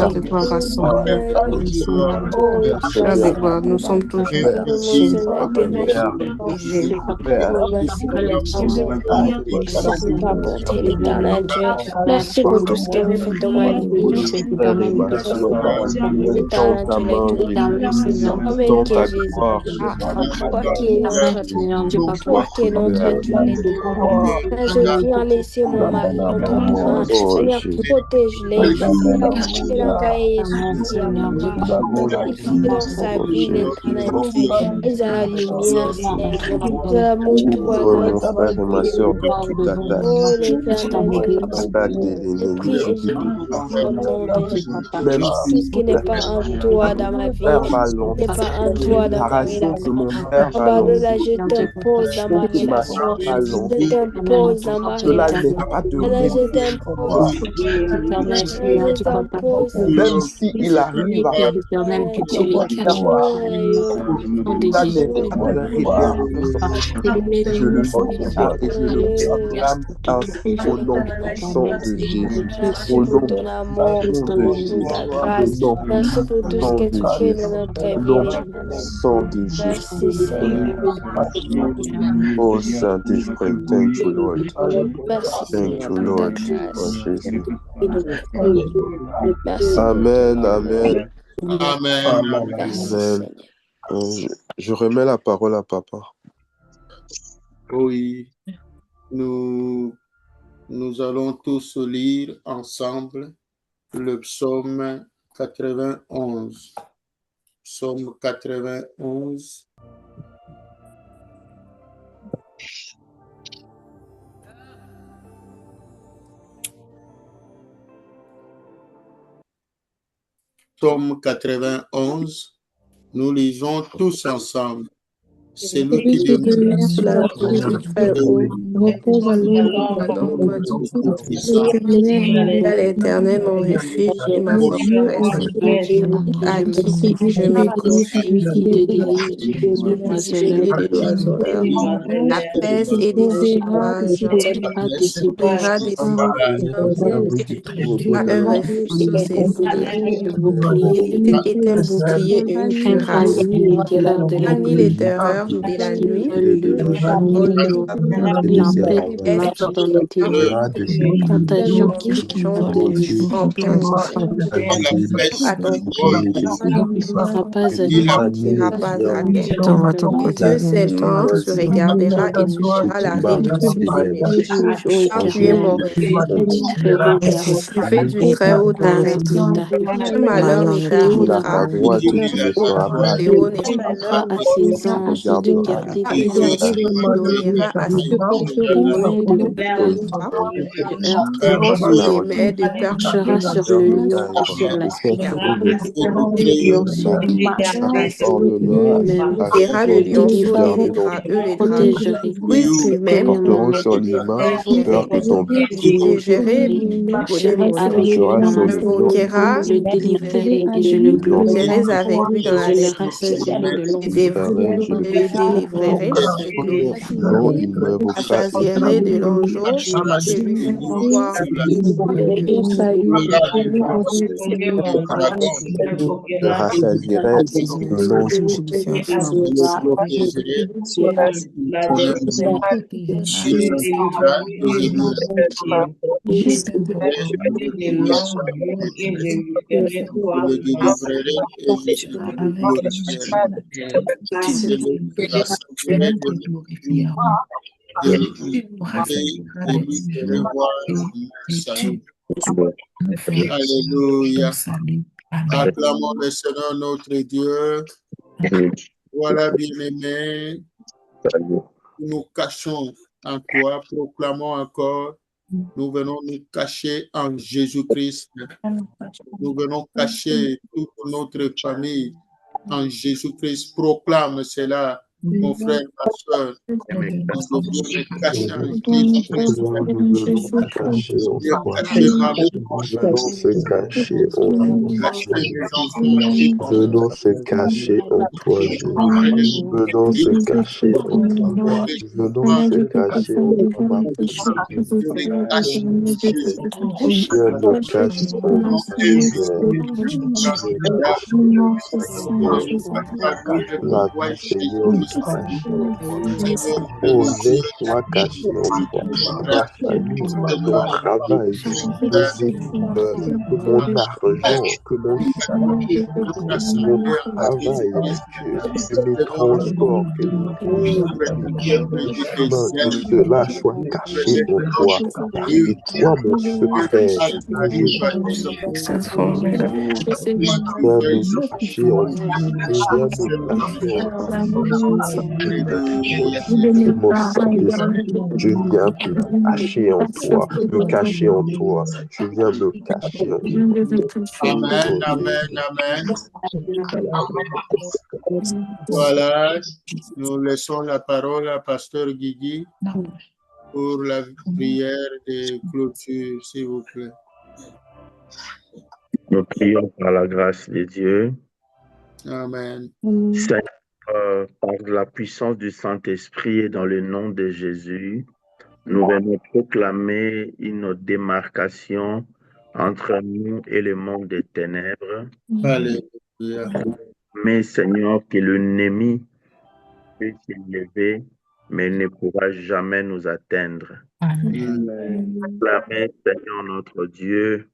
Père de gloire, rassemble. Père de gloire, nous sommes toujours obligés. Merci pour ta bonté, l'éternel Dieu. Merci pour tout ce que vous faites dans ma vie. L'éternel Dieu, Amen, que Jésus. Toi qui es notre Dieu, toi qui es notre Dieu, l'éternel. Je viens laisser mon mari entre tes mains. Seigneur, protège-les. Il fait dans sa vie, l'éternel. Ils ont la lumière, Seigneur. Ils ont l'amour, toi, mon frère et ma soeur de toute attaque. oh, l'éternel. Attaque de l'ennemi. Même Tout si ce qui n'est pas en toi dans ma vie, mon père va n'est lancer pas en toi dans ma vie. que mon père va Pardonne-la, lancer, je t'impose dans ma relation. va Je lancer. t'impose dans ma Cela relation. n'est pas de Là, je réponse. t'impose. Même s'il arrive à Éternel, que tu les caches. Nom de ça n'est Jésus. pas de réponse. Je le déclare et je le proclame ainsi au nom puissant de Jésus. Merci Au pour nom ton amour, puissant de pour Jésus. ta grâce. Au nom Merci pour tout ce puissant que de tu fais Jésus. dans notre Au vie, nom l'éternel. puissant de Jésus. Merci, Seigneur. Oh Saint-Esprit, thank you, Lord. Merci, Thank Seigneur, you, pour ta Lord. Oh grâce. Jésus. Merci Amen, pour ton amen. Amen. Merci, Amen. Seigneur. Je remets la parole à papa. Oui, nous allons tous lire ensemble le psaume 91. Psaume 91. Psaume 91. Nous lisons tous ensemble. C'est lui qui demeure sous l'abri du Très-Haut, repose à l'ombre de l'ombre du Tout-Puissant. À l'Éternel, mon refuge et ma forteresse, à qui je me confie, qui te dirige du gilet de l'oiseleur, la peste et des oiseaux, des rats des à un refuge sur ses ciels. Est un bouclier, une cuirasse, à ni les terreurs de la nuit, Tempête dans les ténèbres, contagion qui en plein jour, à ton qui rapage la terre. Dieu seulement tu regarderas et tu verras la réduction. Car tu es mon refuge. Tu fais du très haut ta retraite. Un malheur ne t'arrivera. Léo ne À ses anges de garder tes donnera à ses mains Ils seront sous les mains de marchera sur le lion et sur la serpente. lionceaux qui verra le lionceau et les dragons, Protégerai. lui-même Porteront sur les mains, peur que ton je gérerai invoquera, Je le délivrerai et je le glorifierai. serai avec lui dans la Je le lettre. rassasierai de longs Je le délivrerai, je le glorifierai, rassasierai de longs jours, je lui ferai voir ton salut. Je rassasierai de longs jours. Alléluia. Acclamons le Seigneur notre Dieu. Voilà, bien-aimés, nous cachons en toi, proclamons encore, nous venons nous cacher en Jésus-Christ. Nous venons cacher toute notre famille en Jésus-Christ. Proclame cela mon frère, ma soeur, mes je viens me cacher en Caché en Dieu, toi. cacher ma Venons se cacher en toi. cacher mes enfants, cacher mon Venons se cacher en toi, Jésus. Venons se cacher en toi. Venons se cacher en toi, ma puissance. Viens nous cacher en toi, Seigneur. Viens cacher en toi, Seigneur. La vie, Seigneur, se cache en toi. Oh, laisse-moi cacher en toi. Ma famille, mon travail, mes études, mon argent, que mon salaire, mon travail, que mes transports, que mes chemins, que cela soit caché en toi. Parce que toi, mon secret, oh Jésus, viens nous cacher en toi. Viens nous cacher en toi. Et mon Saint-Esprit, je viens te cacher en toi, me cacher en toi. Je viens me cacher en toi. Amen, amen, amen. Voilà, nous laissons la parole à Pasteur Guigui pour la prière de clôture, s'il vous plaît. Nous prions par la grâce de Dieu. Amen. Seigneur, par la puissance du Saint-Esprit et dans le nom de Jésus, nous venons proclamer une démarcation entre nous et le monde des ténèbres. Alléluia. Mais Seigneur, que l'ennemi peut s'élever, mais il ne pourra jamais nous atteindre. Proclamer, Seigneur notre Dieu,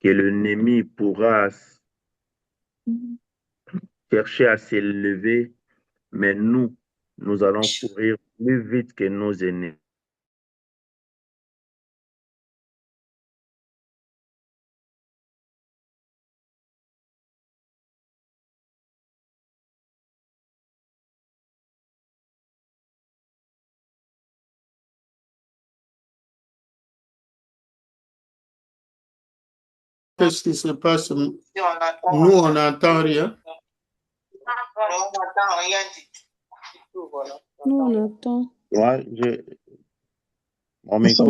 que l'ennemi pourra chercher à s'élever, mais nous allons courir plus vite que nos ennemis. Qu'est-ce qui se passe? Nous, on n'entend rien. Nous, on entend. Moi, mon micro